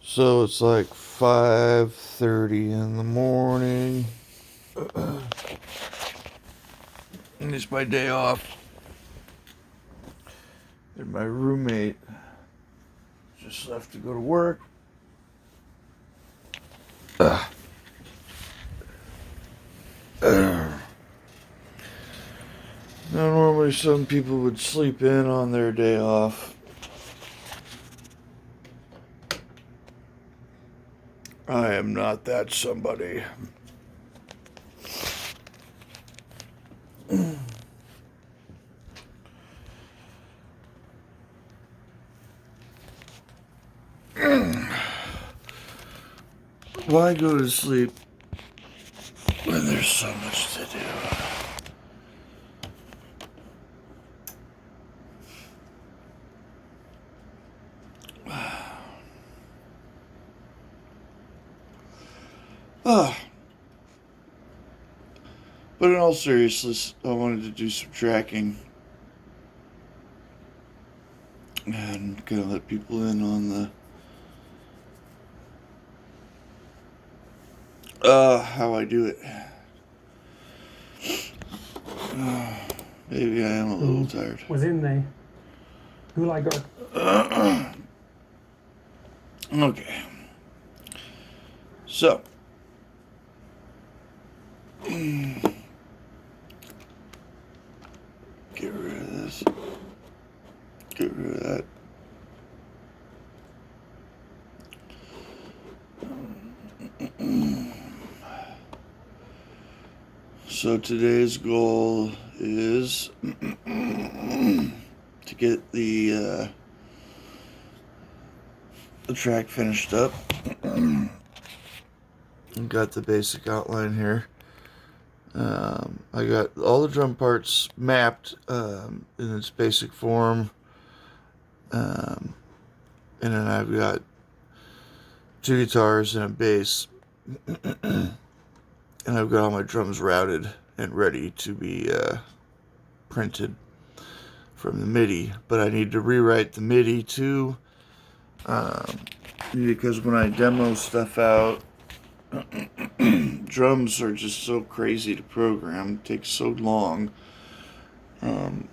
So it's like 5:30 in the morning. And it's my day off. And my roommate just left to go to work. Now, normally some people would sleep in on their day off. I am not that somebody. Why go to sleep when there's so much to do? But in all seriousness, I wanted to do some tracking and kind of let people in on the how I do it. Maybe I am a little tired. Was in the Gulag. Okay. So. Get rid of this. Get rid of that. So today's goal is to get the track finished up. I've got the basic outline here. I got all the drum parts mapped in its basic form. And then I've got 2 guitars and a bass. And I've got all my drums routed and ready to be printed from the MIDI. But I need to rewrite the MIDI too. Because when I demo stuff out, drums are just so crazy to program. It takes so long. And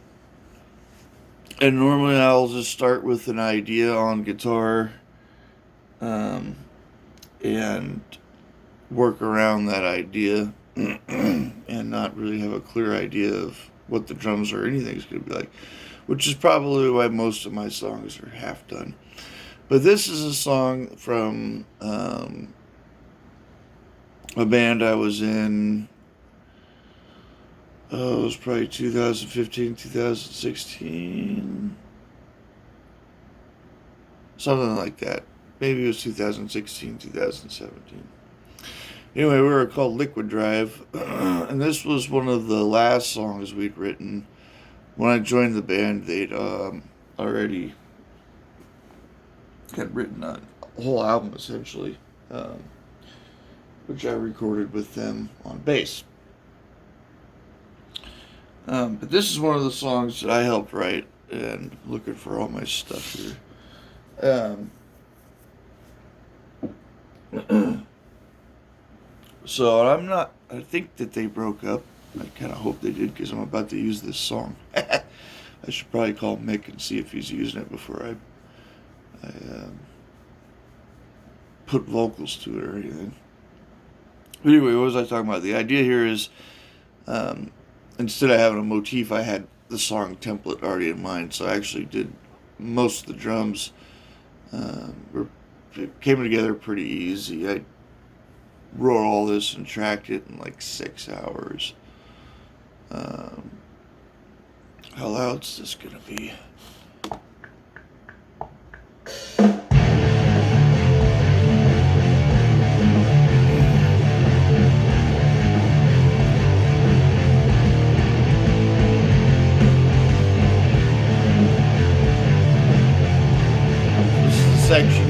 normally I'll just start with an idea on guitar and work around that idea and not really have a clear idea of what the drums or anything's going to be like, which is probably why most of my songs are half done. But this is a song from a band I was in, it was probably 2015, 2016, something like that. Maybe it was 2016, 2017. Anyway, we were called Liquid Drive, and this was one of the last songs we'd written. When I joined the band, they'd already had written a whole album, essentially, which I recorded with them on bass. But this is one of the songs that I helped write, and looking for all my stuff here. So I think that they broke up. I kind of hope they did, because I'm about to use this song. I should probably call Mick and see if he's using it before I put vocals to it or anything. But anyway, what was I talking about? The idea here is, instead of having a motif, I had the song template already in mind. So I actually did most of the drums. It came together pretty easy. I wrote all this and tracked it in like 6 hours. How loud's this gonna be? This is the section.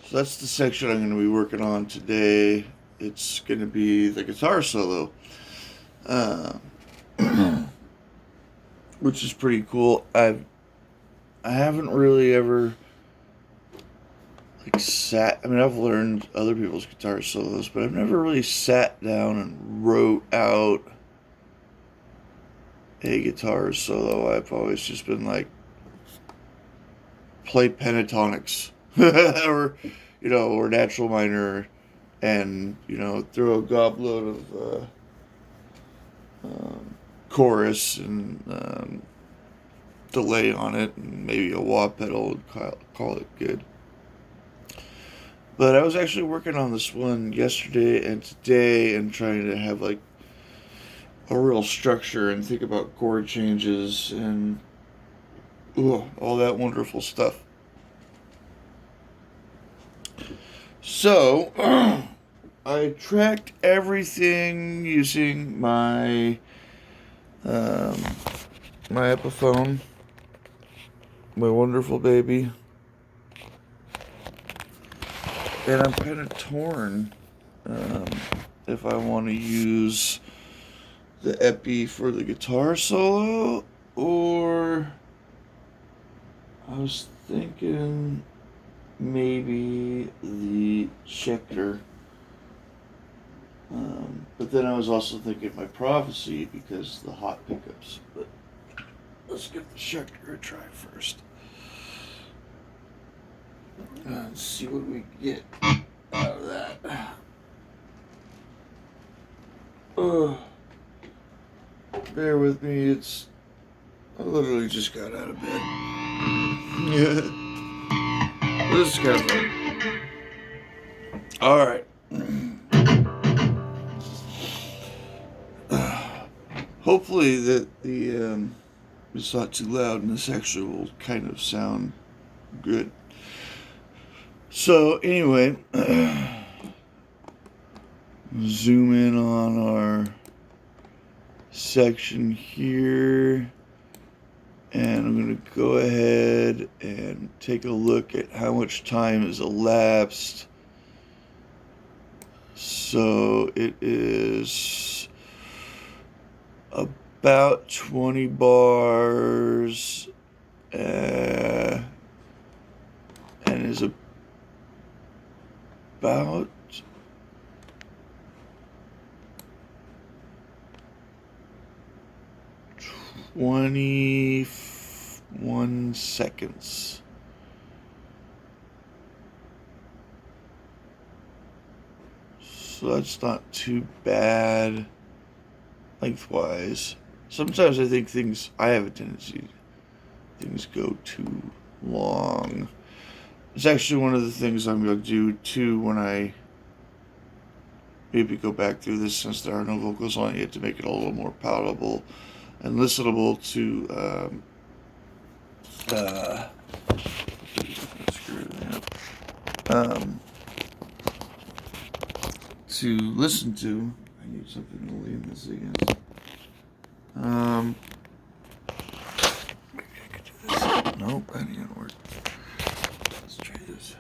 So that's the section I'm going to be working on today. It's going to be the guitar solo. which is pretty cool. I haven't really ever like sat. I mean, I've learned other people's guitar solos, but I've never really sat down and wrote out a guitar solo. I've always just been like, play pentatonics, or or natural minor, and throw a goblet of chorus and delay on it, and maybe a wah pedal, and call it good. But I was actually working on this one yesterday and today, and trying to have like a real structure and think about chord changes and all that wonderful stuff. So I tracked everything using my my Epiphone, my wonderful baby. And I'm kind of torn if I want to use the Epi for the guitar solo, or I was thinking maybe the Schecter. But then I was also thinking my Prophecy because the hot pickups. But let's give the Schecter a try first. Let's see what we get out of that. Bear with me, I literally just got out of bed. Yeah. This is kind of fun. Alright. Hopefully that it's not too loud and this actually will kind of sound good. So anyway, zoom in on our section here, and I'm going to go ahead and take a look at how much time has elapsed. So it is about 20 bars and is about 21 seconds. So that's not too bad lengthwise. Sometimes I think I have a tendency, things go too long. It's actually one of the things I'm going to do too when I maybe go back through this, since there are no vocals on it yet, to make it a little more palatable and listenable to to listen to. I need something to lean this against. Nope, that ain't gonna work. Let's try this.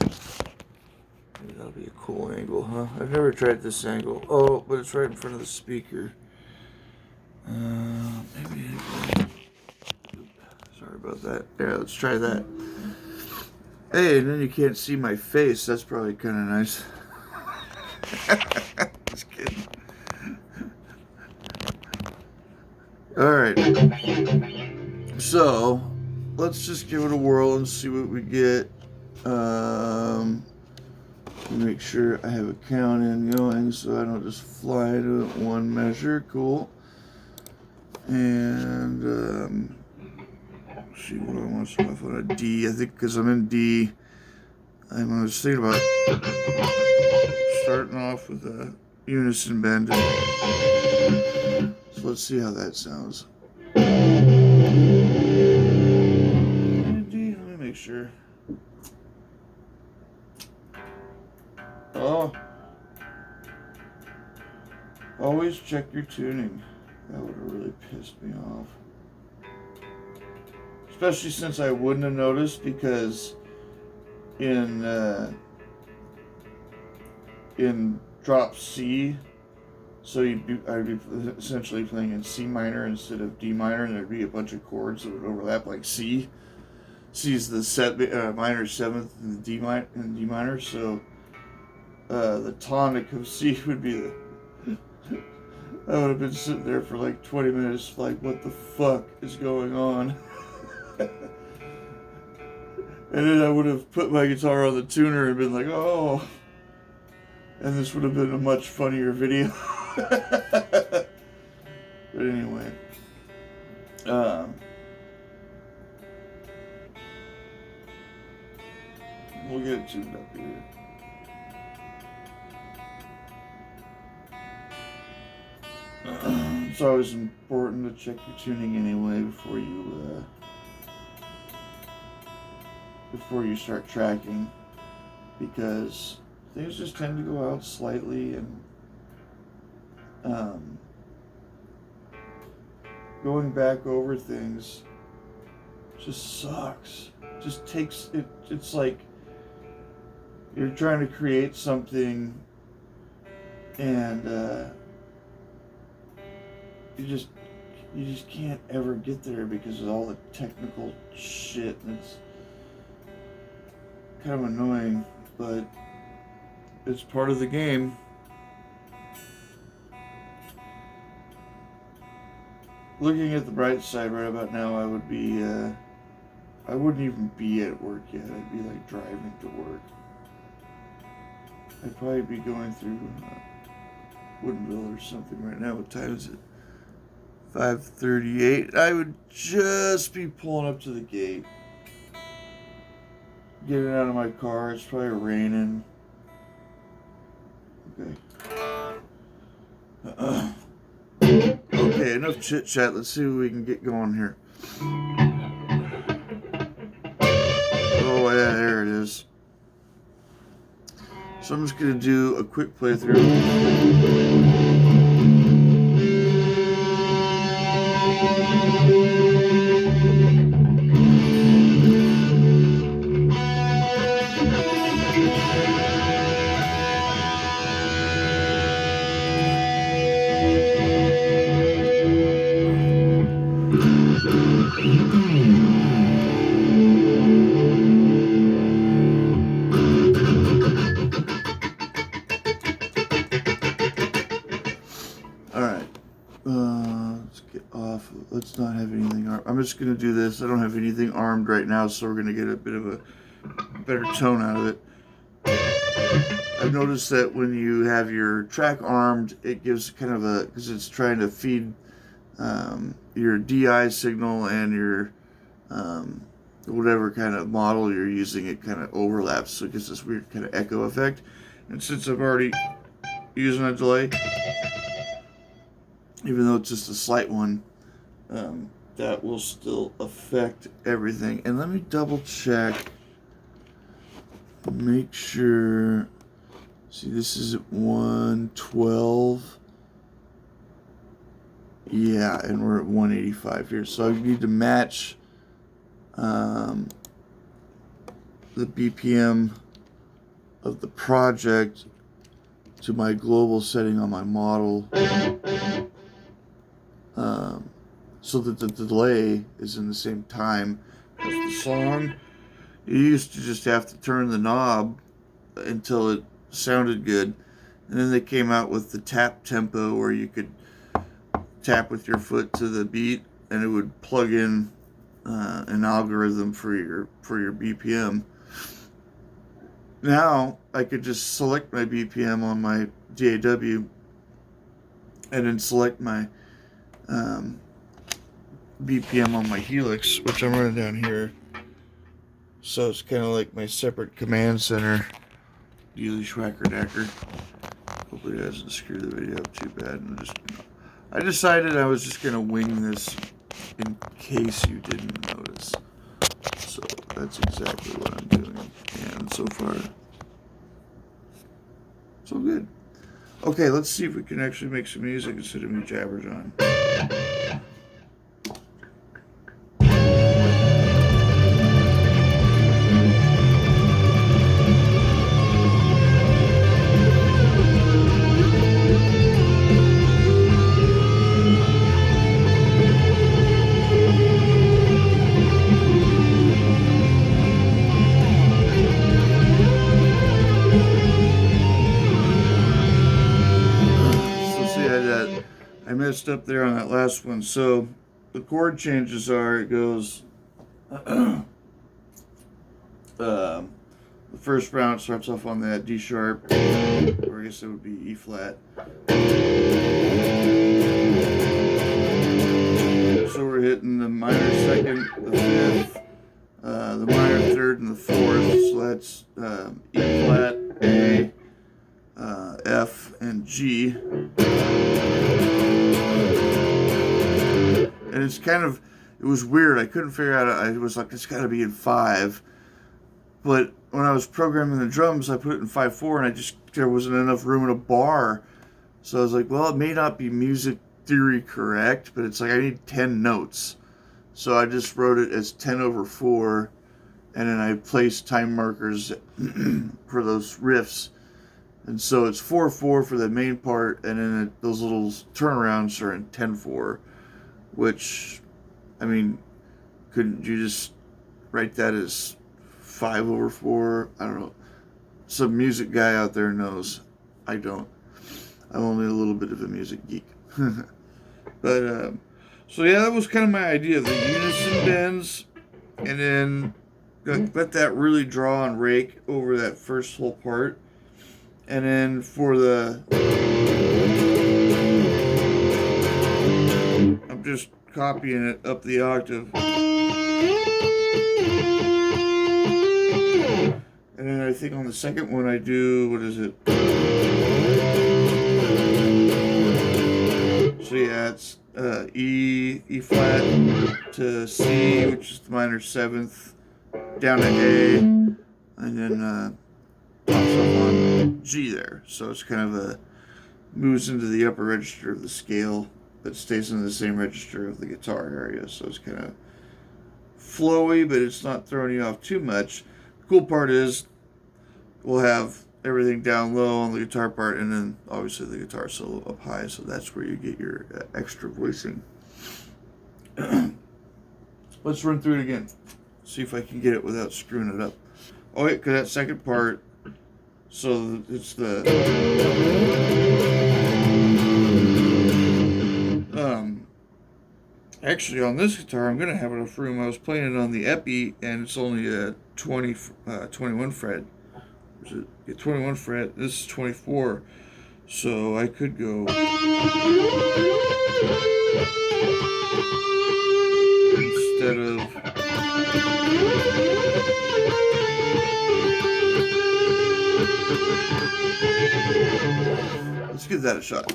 Maybe that'll be a cool angle, huh? I've never tried this angle. Oh, but it's right in front of the speaker. Maybe. Sorry about that. Yeah, let's try that. Hey, and then you can't see my face. That's probably kind of nice. Just kidding. Alright. So, let's just give it a whirl and see what we get. Make sure I have a count in going so I don't just fly to one measure. Cool. And see what I want to start off on a D. I think because I'm in D, I was thinking about starting off with a unison bend. So let's see how that sounds. D, let me make sure. Oh, always check your tuning. That would have really pissed me off. Especially since I wouldn't have noticed, because in drop C, So I'd be essentially playing in C minor instead of D minor, and there'd be a bunch of chords that would overlap, like C. C's the minor seventh, and the D minor. So the tonic of C would be the. I would have been sitting there for like 20 minutes, like, what the fuck is going on? And then I would have put my guitar on the tuner and been like, oh. And this would have been a much funnier video. But anyway. We'll get it tuned up here. It's always important to check your tuning anyway before you start tracking, because things just tend to go out slightly, and going back over things just sucks. Just takes it. It's like you're trying to create something, and you just can't ever get there because of all the technical shit, and it's kind of annoying, but it's part of the game. Looking at the bright side right about now, I wouldn't even be at work yet. I'd be like driving to work. I'd probably be going through Woodinville or something right now. What time is it? 5:38. I would just be pulling up to the gate, getting out of my car. It's probably raining. Okay. Okay, enough chit chat. Let's see what we can get going here. Oh yeah, there it is. So I'm just gonna do a quick playthrough. Let's not have anything armed. I'm just going to do this. I don't have anything armed right now, so we're going to get a bit of a better tone out of it. I've noticed that when you have your track armed, it gives kind of a, because it's trying to feed your DI signal and your whatever kind of model you're using, it kind of overlaps, so it gives this weird kind of echo effect. And since I'm already using a delay, even though it's just a slight one, that will still affect everything. And let me double check, make sure. See, this is at 112. Yeah, and we're at 185 here. So I need to match the BPM of the project to my global setting on my model, so that the delay is in the same time as the song. You used to just have to turn the knob until it sounded good, and then they came out with the tap tempo where you could tap with your foot to the beat and it would plug in an algorithm for your BPM. Now I could just select my BPM on my DAW and then select my BPM on my Helix, which I'm running down here. So it's kind of like my separate command center. Dealy Schwacker-Dacker. Hopefully it doesn't screw the video up too bad. I decided I was just going to wing this in case you didn't notice. So that's exactly what I'm doing. And so far, so good. Okay, let's see if we can actually make some music instead of me jabbers on. messed up there on that last one. So the chord changes are, it goes, the first round starts off on that D sharp, or I guess it would be E flat. So we're hitting the minor second, the fifth, the minor third, and the fourth. So that's E flat, A, F, and G. And it's kind of, it was weird. I couldn't figure out, I was like, it's got to be in 5. But when I was programming the drums, I put it in 5/4, and there wasn't enough room in a bar. So I was like, well, it may not be music theory correct, but it's like I need 10 notes. So I just wrote it as 10/4, and then I placed time markers for those riffs. And so it's 4/4 for the main part, and then those little turnarounds are in 10/4, which, I mean, couldn't you just write that as 5/4? I don't know. Some music guy out there knows. I don't. I'm only a little bit of a music geek. But, so yeah, that was kind of my idea. The unison bends, and then let that really draw and rake over that first whole part. And then for the, I'm just copying it up the octave. And then I think on the second one I do, what is it? So yeah, it's E flat to C, which is the minor 7th, down to A, and then pops up on G there. So it's kind of moves into the upper register of the scale, but stays in the same register of the guitar area. So it's kind of flowy, but it's not throwing you off too much. The cool part is we'll have everything down low on the guitar part, and then obviously the guitar solo up high, so that's where you get your extra voicing. Let's run through it again, see if I can get it without screwing it up. Oh wait, because that second part, so it's the actually on this guitar I'm gonna have enough room. I was playing it on the Epi, and it's only a 21 fret. Get 21 fret, this is 24, so I could go instead of, let's give that a shot.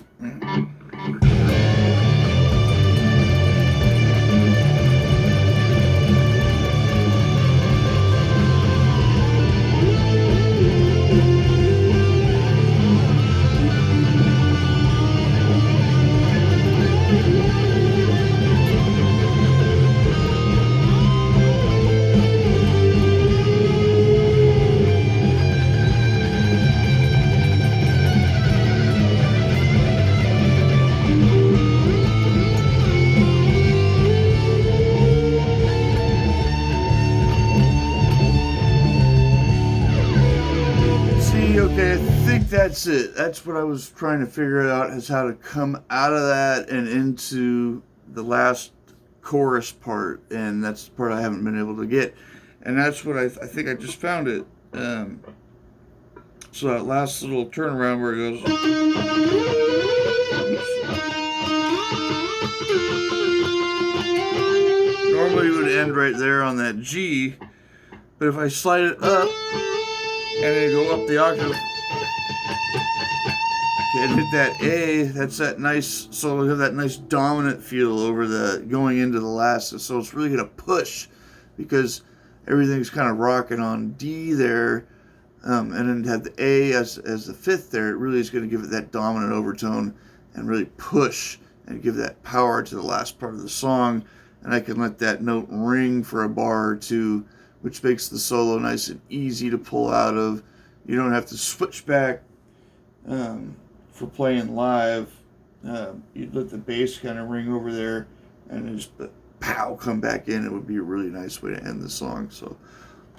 Okay, I think that's it. That's what I was trying to figure out, is how to come out of that and into the last chorus part, and that's the part I haven't been able to get. And that's what I think I just found it. So that last little turnaround where it goes. Normally it would end right there on that G, but if I slide it up and then go up the octave and hit that A, that's that nice, so it'll have that nice dominant feel over the going into the last. So it's really going to push, because everything's kind of rocking on D there, and then have the A as the 5th there. It really is going to give it that dominant overtone and really push and give that power to the last part of the song. And I can let that note ring for a bar or two, which makes the solo nice and easy to pull out of. You don't have to switch back for playing live. You'd let the bass kind of ring over there and just pow, come back in. It would be a really nice way to end the song. So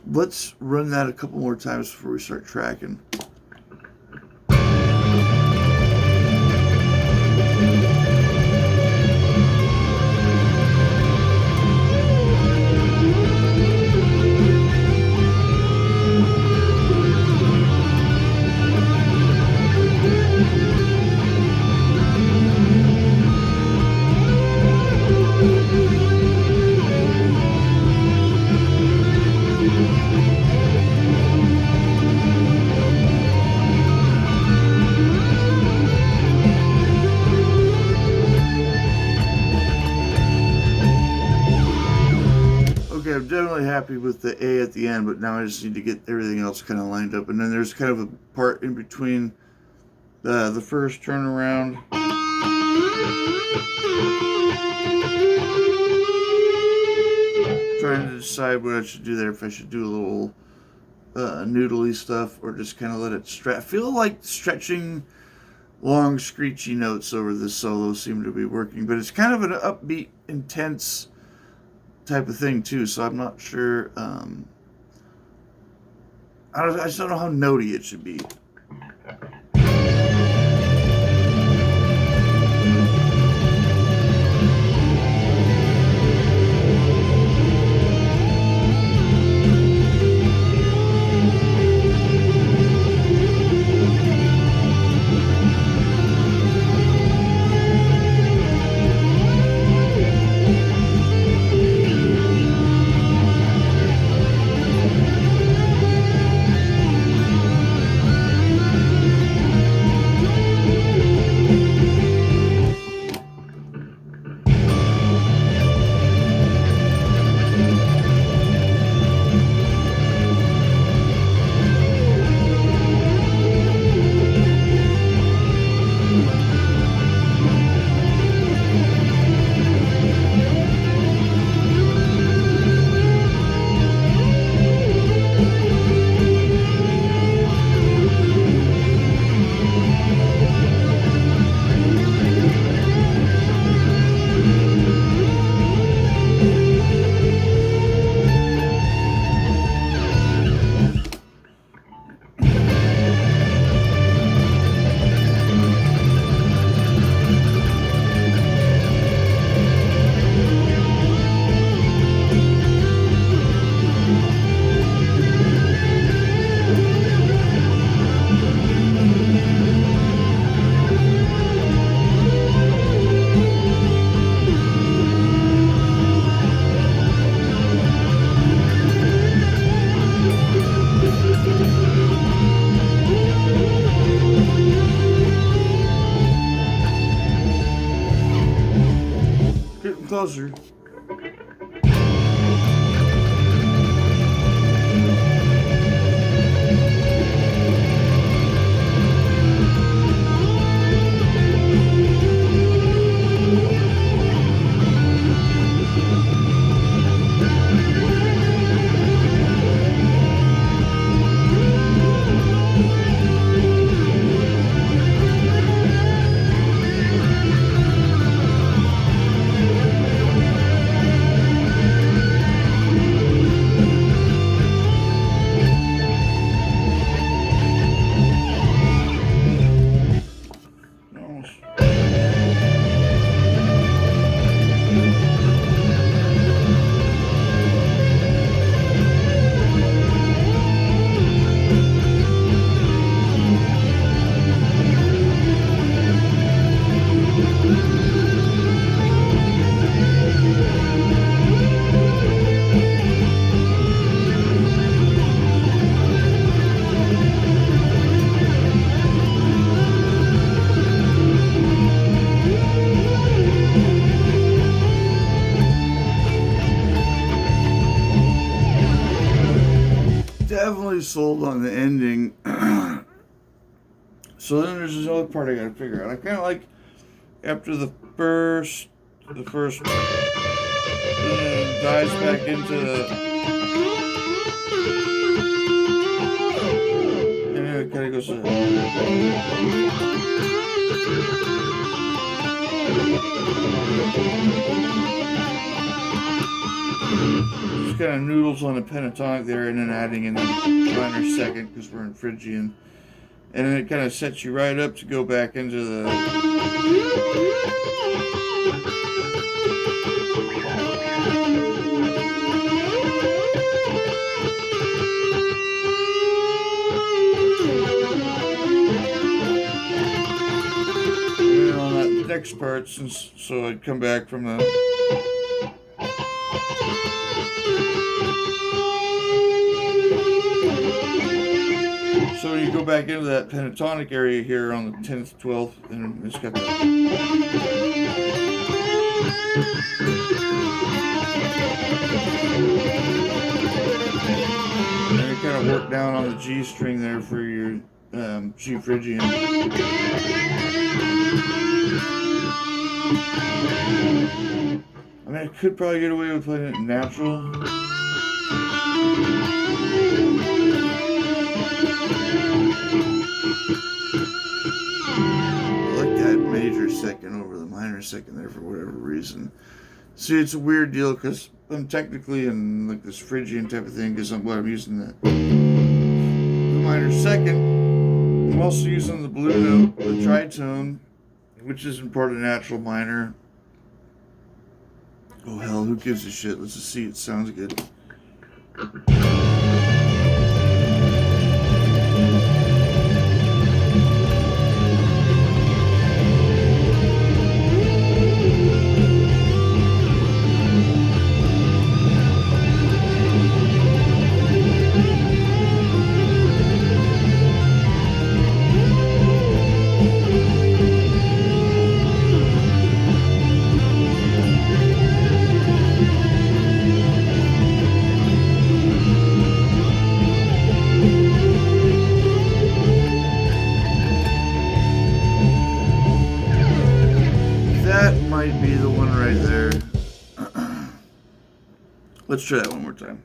let's run that a couple more times before we start tracking. I'm definitely happy with the A at the end, but now I just need to get everything else kind of lined up. And then there's kind of a part in between the first turnaround. Trying to decide what I should do there, if I should do a little noodly stuff or just kind of let it stretch. I feel like stretching long screechy notes over this solo seem to be working, but it's kind of an upbeat, intense type of thing too, so I'm not sure. I just don't know how notey it should be. Getting closer. Definitely sold on the ending. So then there's this other part I gotta figure out. I kind of like after the first dives back into the, and then it kind of goes to, just kind of noodles on the pentatonic there, and then adding in the minor second because we're in Phrygian. And then it kind of sets you right up to go back into the... And on that next part, so I'd come back from the... So you go back into that pentatonic area here on the 10th, 12th, and it's got that. lock down on the G string there for your G Phrygian. I mean, I could probably get away with playing it natural. I like that major second over the minor second there for whatever reason. See, it's a weird deal because I'm technically in like this Phrygian type of thing because I'm using the minor second. I'm also using the blue note, the tritone, which isn't part of natural minor. Oh hell, who gives a shit? Let's just see. It sounds good. That might be the one right there. Let's try that one more time.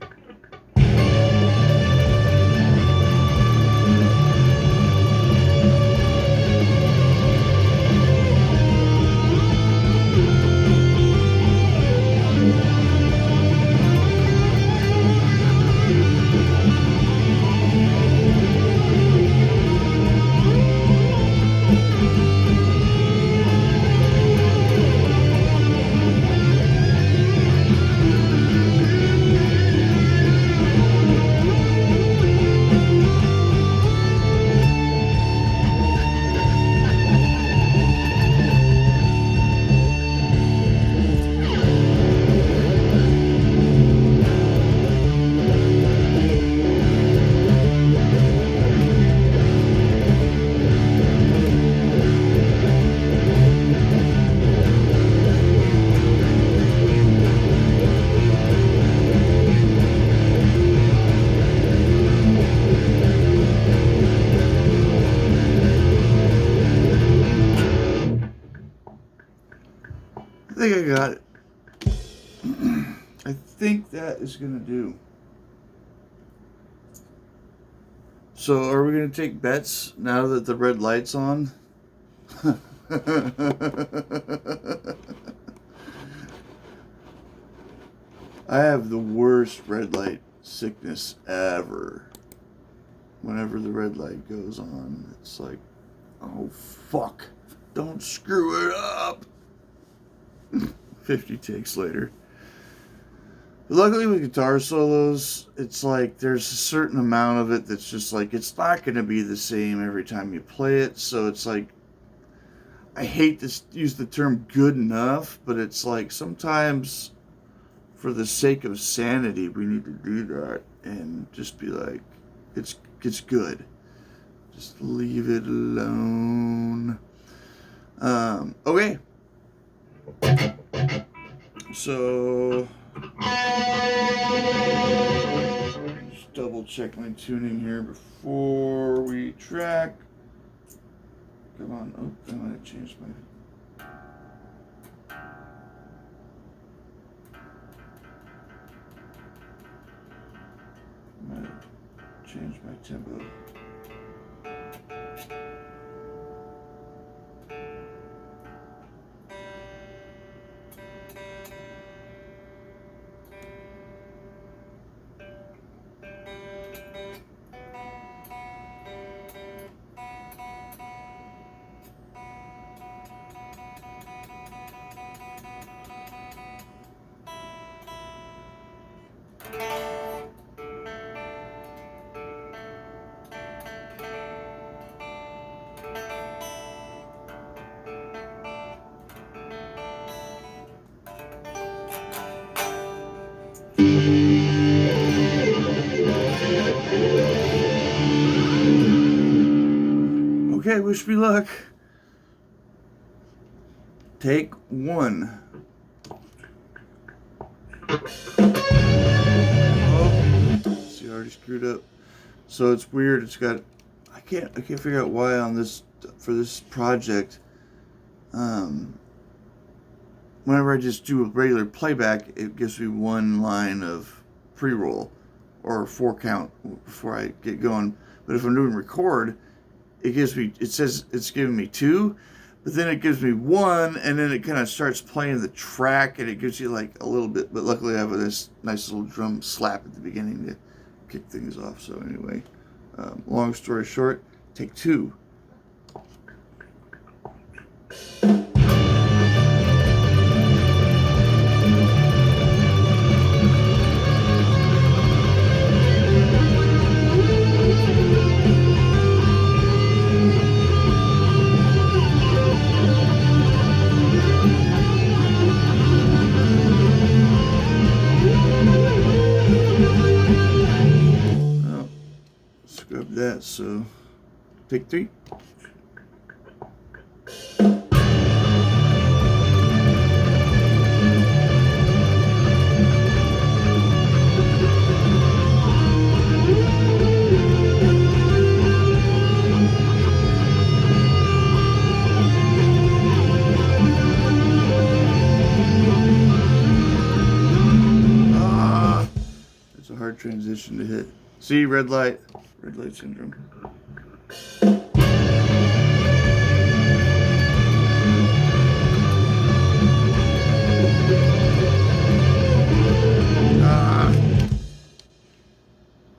I think I got it. I think that is going to do. So are we going to take bets now that the red light's on? I have the worst red light sickness ever. Whenever the red light goes on, it's like, oh fuck, don't screw it up. 50 takes later. But luckily with guitar solos, it's like there's a certain amount of it that's just like, it's not going to be the same every time you play it. So it's like, I hate to use the term good enough, but it's like sometimes for the sake of sanity, we need to do that and just be like, it's good. Just leave it alone. Okay. So, just double check my tuning here before we track. Come on. Oh, I might have changed my... Change my tempo. Okay, wish me luck. Take one. Oh, see, I already screwed up. So it's weird. It's got, I can't figure out why on this, for this project, whenever I just do a regular playback, it gives me one line of pre-roll or 4 count before I get going. But if I'm doing record, it says it's giving me 2, but then it gives me 1, and then it kind of starts playing the track, and it gives you like a little bit. But luckily I have this nice little drum slap at the beginning to kick things off. So anyway, long story short, take 2. Scrub that, so take 3. It's a hard transition to hit. See, red light syndrome.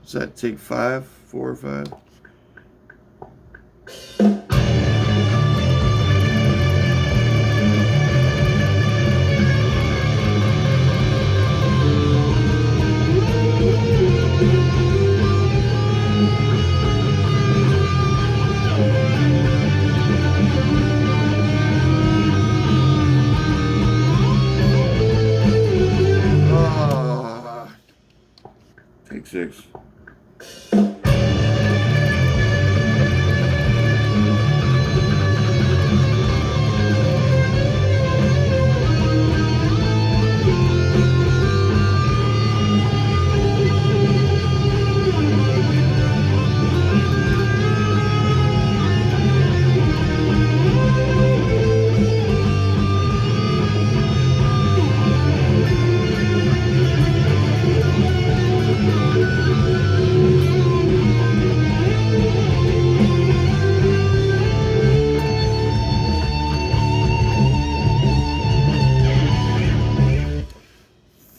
Does that take 5, 4 or 5? Take 6.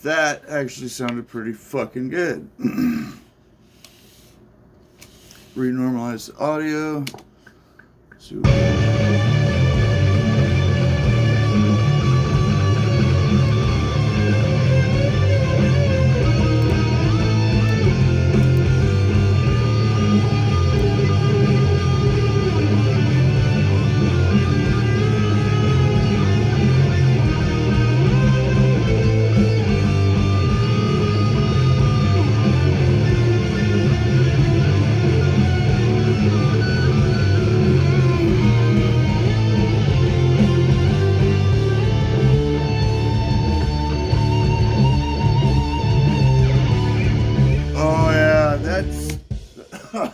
That actually sounded pretty fucking good. Renormalize the audio. See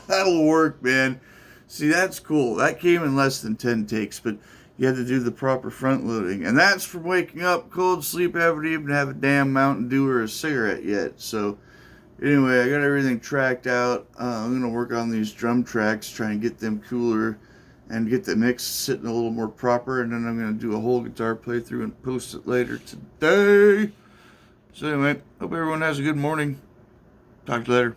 that'll work, man. See, that's cool. That came in less than 10 takes, but you had to do the proper front loading. And that's from waking up cold sleep, haven't even have a damn Mountain Dew or a cigarette yet. So anyway, I got everything tracked out. I'm going to work on these drum tracks, try and get them cooler and get the mix sitting a little more proper. And then I'm going to do a whole guitar playthrough and post it later today. So anyway, hope everyone has a good morning. Talk to you later.